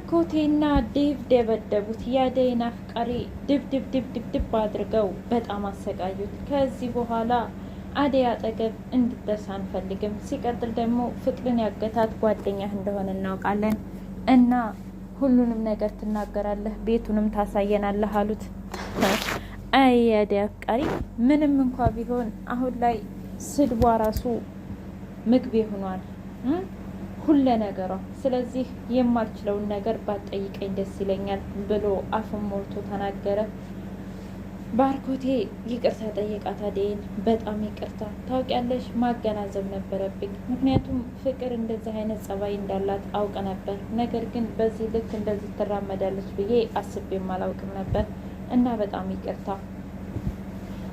ኮቴና ዴቭ ደበደቡት። የአደይን አፍቃሪ ድብ አድርገው በጣም አሰቃዩት። ከዚህ በኋላ አደይ አጠገብ እንድትደርስ አንፈልግም። ሲቀጥል ደግሞ ፍቅርን ያገታት ጓደኛህ እንደሆነ እናውቃለን እና ሁሉንም ነገር ትናገራለህ፣ ቤቱንም ታሳየናለህ አሉት። አይ የአደይ አፍቃሪ ምንም እንኳ ቢሆን አሁን ላይ ስድቧ ራሱ ምግቤ ሆኗል ሁለ ነገሯ። ስለዚህ የማልችለውን ነገር ባትጠይቀኝ ደስ ይለኛል ብሎ አፉን ሞልቶ ተናገረ። ባርኮቴ ይቅርታ ጠየቃት አደይን። በጣም ይቅርታ፣ ታውቂያለሽ ማገናዘብ ነበረብኝ። ምክንያቱም ፍቅር እንደዚህ አይነት ጸባይ እንዳላት አውቅ ነበር። ነገር ግን በዚህ ልክ እንደዚህ ትራመዳለች ብዬ አስቤም አላውቅም ነበር እና በጣም ይቅርታ።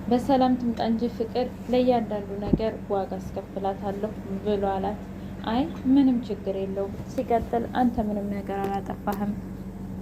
በሰላም ትምጣ እንጂ ፍቅር ለእያንዳንዱ ነገር ዋጋ አስከፍላታለሁ ብሎ አላት። አይ ምንም ችግር የለውም። ሲቀጥል አንተ ምንም ነገር አላጠፋህም።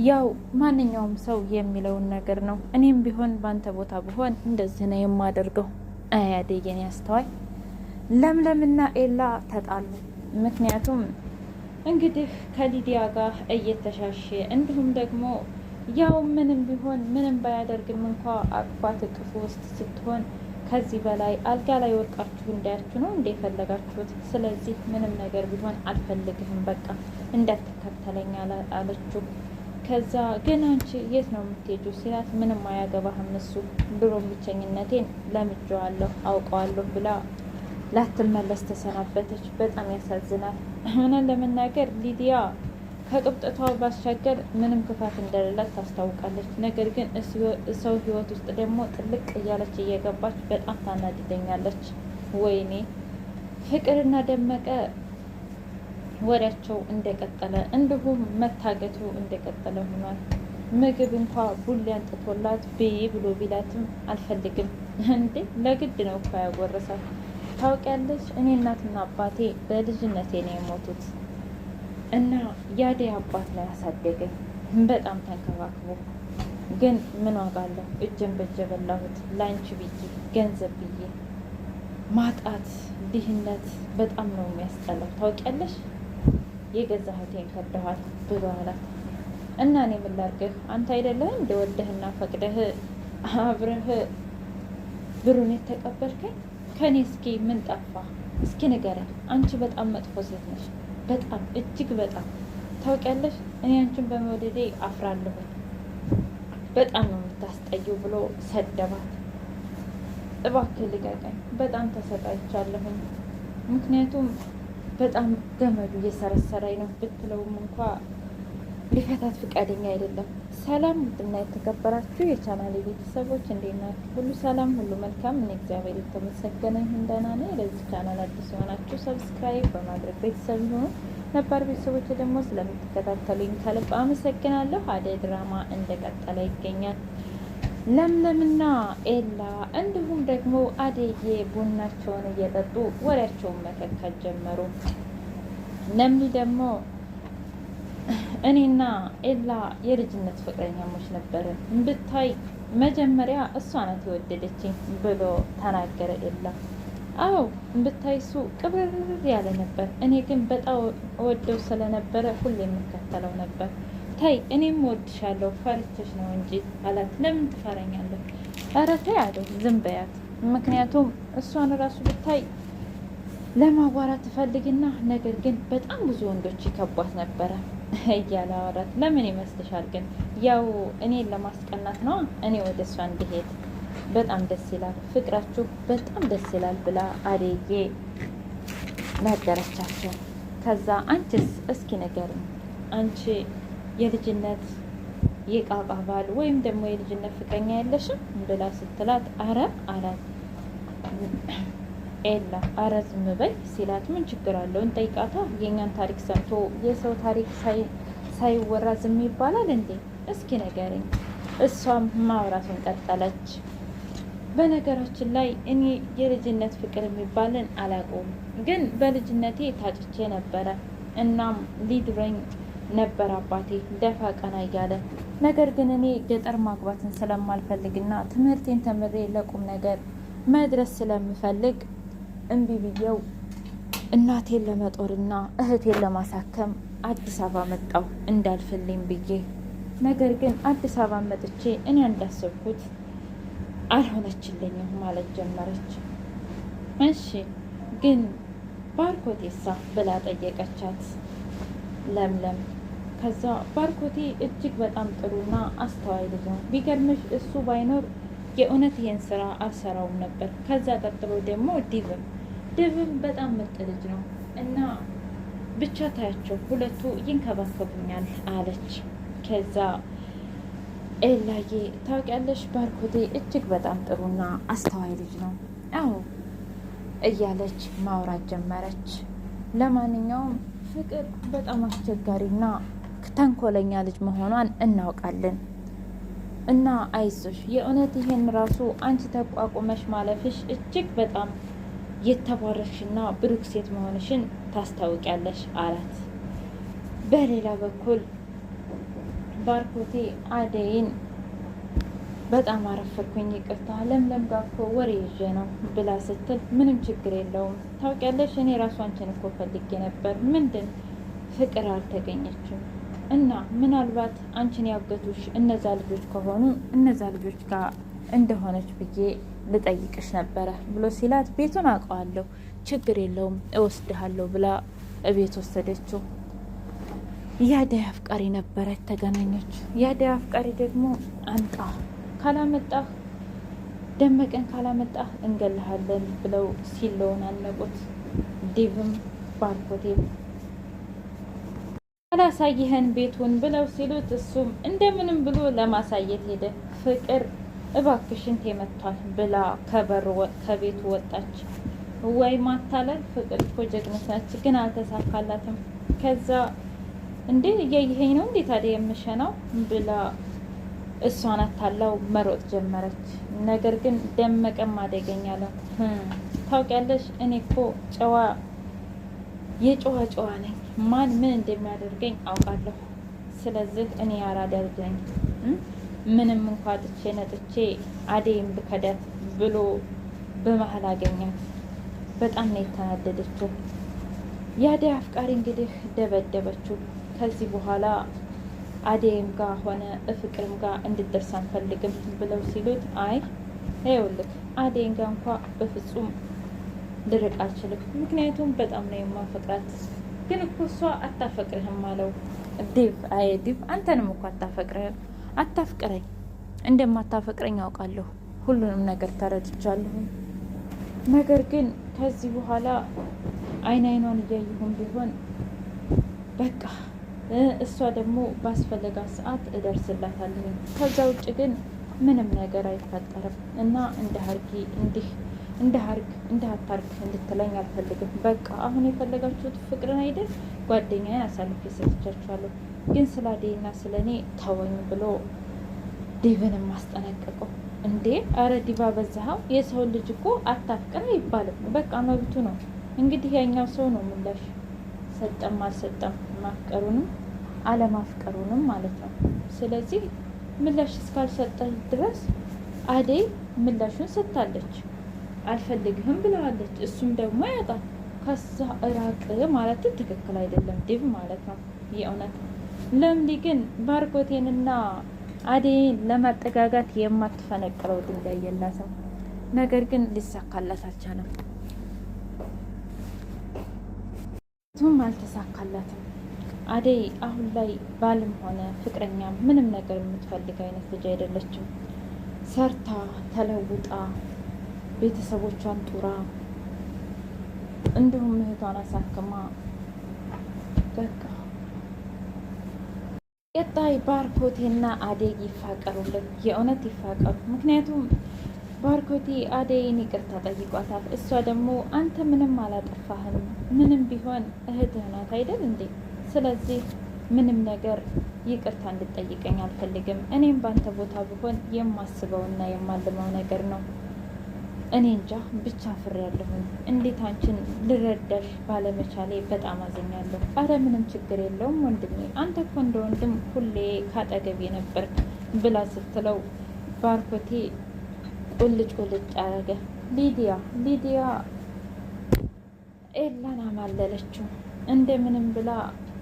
ያው ማንኛውም ሰው የሚለውን ነገር ነው። እኔም ቢሆን በአንተ ቦታ ብሆን እንደዚህ ነው የማደርገው። አያደየን ያስተዋይ ለምለምና ኤላ ተጣሉ። ምክንያቱም እንግዲህ ከሊዲያ ጋር እየተሻሸ እንዲሁም ደግሞ ያው ምንም ቢሆን ምንም ባያደርግም እንኳ አቅፏት እቅፉ ውስጥ ስትሆን ከዚህ በላይ አልጋ ላይ ወድቃችሁ እንዳያችሁ ነው እንደ የፈለጋችሁት። ስለዚህ ምንም ነገር ቢሆን አልፈልግህም፣ በቃ እንዳትከተለኝ አለችው። ከዛ ግን አንቺ የት ነው የምትሄጂው ሲላት ምንም አያገባህም እሱ ድሮም ብቸኝነቴን ለምጄዋለሁ አውቀዋለሁ ብላ ላትመለስ ተሰናበተች። በጣም ያሳዝናል። ሆነን ለመናገር ሊዲያ ከቅብጠቷ ባሻገር ምንም ክፋት እንደሌላት ታስታውቃለች። ነገር ግን ሰው ህይወት ውስጥ ደግሞ ጥልቅ እያለች እየገባች በጣም ታናድደኛለች። ወይኔ ፍቅርና ደመቀ ወሬያቸው እንደቀጠለ እንዲሁም መታገቱ እንደቀጠለ ሆኗል። ምግብ እንኳ ቡሌ አንጥቶላት ብይ ብሎ ቢላትም አልፈልግም። እንዴ ለግድ ነው እኮ ያጎረሳት። ታውቂያለሽ እኔ እናትና አባቴ በልጅነቴ ነው የሞቱት እና የአደይ አባት ላይ ያሳደገኝ በጣም ተንከባክቦ፣ ግን ምን ዋጋ አለው? እጄን በእጄ በላሁት ላንቺ ብዬ ገንዘብ ብዬ። ማጣት ድህነት በጣም ነው የሚያስጠላው። ታውቂያለሽ የገዛ እህቴን ከደኋት ብሎ አላት። እና እኔ ምን ላድርግህ? አንተ አይደለህ እንደ ወደህና ፈቅደህ አብረህ ብሩን የተቀበልከኝ ከኔ? እስኪ ምን ጠፋ? እስኪ ንገረኝ። አንቺ በጣም መጥፎ ሴት ነሽ፣ በጣም እጅግ በጣም። ታውቂያለሽ እኔ አንቺን በመውደዴ አፍራለሁ፣ በጣም ነው የምታስጠየው ብሎ ሰደባት። እባክህ ልቀቀኝ፣ በጣም ተሰቃይቻለሁኝ። ምክንያቱም በጣም ገመዱ እየሰረሰረኝ ነው ብትለውም እንኳ ሊፈታት ፍቃደኛ አይደለም። ሰላም ውድና የተከበራችሁ የቻናሌ ቤተሰቦች እንዴት ናችሁ? ሁሉ ሰላም፣ ሁሉ መልካም። እኔ እግዚአብሔር የተመሰገነ ይሁን ደህና ነኝ። ለዚህ ቻናል አዲስ የሆናችሁ ሰብስክራይብ በማድረግ ቤተሰብ ይሁኑ። ነባር ቤተሰቦች ደግሞ ስለምትከታተሉኝ ከልብ አመሰግናለሁ። አደይ ድራማ እንደቀጠለ ይገኛል። ለምለምና ኤላ እንዲሁም ደግሞ አደዬ ቡናቸውን እየጠጡ ወሬያቸውን መከከል ጀመሩ። ለምሊ ደግሞ እኔና ኤላ የልጅነት ፍቅረኛሞች ነበርን ብታይ መጀመሪያ እሷ ናት የወደደችኝ ብሎ ተናገረ ኤላ። አዎ ብታይ እሱ ቅብርር ያለ ነበር፣ እኔ ግን በጣም ወደው ስለነበረ ሁሌ የምከተለው ነበር። ታይ እኔም ወድሻለሁ ፈርቼሽ ነው እንጂ አላት። ለምን ትፈረኛለህ? ኧረ ተይ አለው። ዝም በያት፣ ምክንያቱም እሷን ራሱ ብታይ ለማዋራት ትፈልግና ነገር ግን በጣም ብዙ ወንዶች ይከቧት ነበረ እያለ አወራት። ለምን ይመስልሻል? ግን ያው እኔን ለማስቀናት ነው፣ እኔ ወደ እሷ እንድሄድ። በጣም ደስ ይላል፣ ፍቅራችሁ በጣም ደስ ይላል ብላ አደዬ ነገረቻቸው። ከዛ አንቺስ እስኪ ንገሪኝ፣ አንቺ የልጅነት የቃቃ ባል ወይም ደግሞ የልጅነት ፍቅረኛ የለሽም ብላ ስትላት፣ አረ አላት ኤላ። አረ ዝም በይ ሲላት፣ ምን ችግር አለው እንጠይቃታ፣ የእኛን ታሪክ ሰምቶ የሰው ታሪክ ሳይወራ ዝም ይባላል እንዴ? እስኪ ንገሪኝ። እሷም ማውራቱን ቀጠለች። በነገራችን ላይ እኔ የልጅነት ፍቅር የሚባልን አላውቀውም፣ ግን በልጅነቴ ታጭቼ ነበረ። እናም ሊድረኝ ነበር አባቴ ደፋ ቀና እያለ። ነገር ግን እኔ ገጠር ማግባትን ስለማልፈልግና ትምህርቴን ተምሬ ለቁም ነገር መድረስ ስለምፈልግ እምቢ ብዬው እናቴን ለመጦርና እህቴን ለማሳከም አዲስ አበባ መጣሁ እንዳልፍልኝ ብዬ፣ ነገር ግን አዲስ አበባ መጥቼ እኔ እንዳሰብኩት አልሆነችልኝም ማለት ጀመረች። እሺ ግን ባርኮቴሳ ብላ ጠየቀቻት ለምለም። ከዛ ባርኮቴ እጅግ በጣም ጥሩና አስተዋይ ልጅ ነው። ቢገርምሽ እሱ ባይኖር የእውነት ይሄን ስራ አልሰራውም ነበር። ከዛ ቀጥሎ ደግሞ ድብም በጣም ምርጥ ልጅ ነው እና ብቻ ታያቸው ሁለቱ ይንከባከቡኛል አለች። ከዛ ኤላዬ ታውቂያለሽ ባርኮቴ እጅግ በጣም ጥሩና አስተዋይ ልጅ ነው አዎ እያለች ማውራት ጀመረች። ለማንኛውም ፍቅር በጣም አስቸጋሪና ተንኮለኛ ልጅ መሆኗን እናውቃለን እና አይዞሽ የእውነት ይሄን ራሱ አንቺ ተቋቁመሽ ማለፍሽ እጅግ በጣም የተባረክሽና ብሩክ ሴት መሆንሽን ታስታውቂያለሽ አላት። በሌላ በኩል ባርኮቴ አደይን በጣም አረፈኩኝ ይቅርታ ለምለም ጋር እኮ ወሬ ይዤ ነው ብላ ስትል ምንም ችግር የለውም ታውቂያለሽ እኔ ራሱ አንቺን እኮ ፈልጌ ነበር ምንድን ፍቅር አልተገኘችም እና ምናልባት አንቺን ያገቱሽ እነዛ ልጆች ከሆኑ እነዛ ልጆች ጋር እንደሆነች ብዬ ልጠይቅሽ ነበረ ብሎ ሲላት ቤቱን አውቀዋለሁ ችግር የለውም እወስድሃለሁ ብላ እቤት ወሰደችው። የአደይ አፍቃሪ ነበረች ተገናኘች። የአደይ አፍቃሪ ደግሞ አንጣ ካላመጣህ ደመቀን ካላመጣህ እንገልሃለን ብለው ሲለውን አነቁት። ዴቭም ባርኮቴም አላሳይህን ቤቱን ብለው ሲሉት እሱም እንደምንም ብሎ ለማሳየት ሄደ። ፍቅር እባክሽን ተመቷል ብላ ከቤቱ ወጣች። ወይ ማታለል! ፍቅር እኮ ጀግና ነች፣ ግን አልተሳካላትም። ከዛ እንዴ እያየኸኝ ነው እንዴ ታዲያ የምሸናው ብላ እሷን አታላው መሮጥ ጀመረች። ነገር ግን ደመቀም አደገኛ ነው። ታውቂያለሽ እኔ እኮ የጨዋ ነኝ፣ ማን ምን እንደሚያደርገኝ አውቃለሁ። ስለዚህ እኔ ያራዳ ልጅ ነኝ፣ ምንም እንኳ ጥቼ ነጥቼ አደይም ብከዳት ብሎ በመሀል አገኛት። በጣም ነው የተናደደችው። የአደይ አፍቃሪ እንግዲህ ደበደበችው። ከዚህ በኋላ አደይም ጋር ሆነ ፍቅርም ጋር እንድትደርስ አንፈልግም ብለው ሲሉት አይ ይኸውልህ አደይም ጋር እንኳ በፍጹም ልርቅ አልችልም፣ ምክንያቱም በጣም ነው የማፈቅራት። ግን እኮ እሷ አታፈቅርህም አለው ዴቭ። አይ ዴቭ አንተንም እኮ አታፍቅረኝ፣ እንደማታፈቅረኝ አውቃለሁ፣ ሁሉንም ነገር ተረድቻለሁ። ነገር ግን ከዚህ በኋላ አይኗን እያየሁም ቢሆን በቃ እሷ ደግሞ ባስፈለጋት ሰዓት እደርስላታለሁ። ከዛ ውጭ ግን ምንም ነገር አይፈጠርም እና እንዳታርግ እንድትለኝ አልፈልግም። በቃ አሁን የፈለጋችሁት ፍቅርን አይደል? ጓደኛዬን አሳልፌ ሰጥቻችኋለሁ፣ ግን ስለ አደይና ስለ እኔ ተወኝ ብሎ ዲቭንም አስጠነቀቀው። እንዴ አረ ዲቫ በዛኸው፣ የሰው ልጅ እኮ አታፍቅር አይባልም። በቃ መብቱ ነው። እንግዲህ ያኛው ሰው ነው ምላሽ ሰጠም አልሰጠም ማፍቀሩንም አለማፍቀሩንም ማለት ነው። ስለዚህ ምላሽ እስካልሰጠ ድረስ አደይ ምላሹን ሰጥታለች፣ አልፈልግህም ብለዋለች። እሱም ደግሞ ያውቃል። ከዛ እራቅ ማለት ትክክል አይደለም ዲቭ ማለት ነው። የእውነት ለምሊ ግን ባርኮቴንና አደይን ለማጠጋጋት የማትፈነቅለው ድንጋይ የላትም። ነገር ግን ሊሳካላት አልቻለም። አልተሳካላትም። አደይ አሁን ላይ ባልም ሆነ ፍቅረኛ ምንም ነገር የምትፈልግ አይነት ልጅ አይደለችም። ሰርታ ተለውጣ ቤተሰቦቿን ጡራ እንዲሁም እህቷን አሳክማ በቃ ቀጣይ ባርኮቴና አደይ ይፋቀሩልን፣ የእውነት ይፋቀሩ። ምክንያቱም ባርኮቴ አደይን ይቅርታ ጠይቋታል። እሷ ደግሞ አንተ ምንም አላጠፋህም፣ ምንም ቢሆን እህትህ ናት አይደል እንዴ? ስለዚህ ምንም ነገር ይቅርታ እንድጠይቀኝ አልፈልግም። እኔም ባንተ ቦታ ብሆን የማስበውና የማልመው ነገር ነው። እኔ እንጃ ብቻ ፍሬያለሁኝ። እንዴት አንቺን ልረዳሽ ባለመቻሌ በጣም አዝኛለሁ። አረ ምንም ችግር የለውም ወንድሜ፣ አንተ እኮ እንደ ወንድም ሁሌ ካጠገቤ ነበርክ ብላ ስትለው ባርኮቴ ቁልጭ አረገ። ሊዲያ ኤላን አማለለችው። እንደምንም ብላ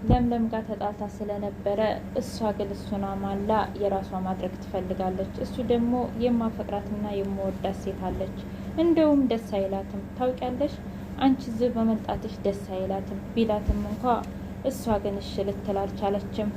ለምለም ጋር ተጣልታ ስለነበረ እሷ ግን እሱን አማላ የራሷ ማድረግ ትፈልጋለች። እሱ ደግሞ የማፈቅራትና የምወዳት ሴት አለች። እንደውም ደስ አይላትም ታውቂያለሽ፣ አንቺ ዝህ በመምጣትሽ ደስ አይላትም ቢላትም እንኳ እሷ ግን እሺ ልትል አልቻለችም።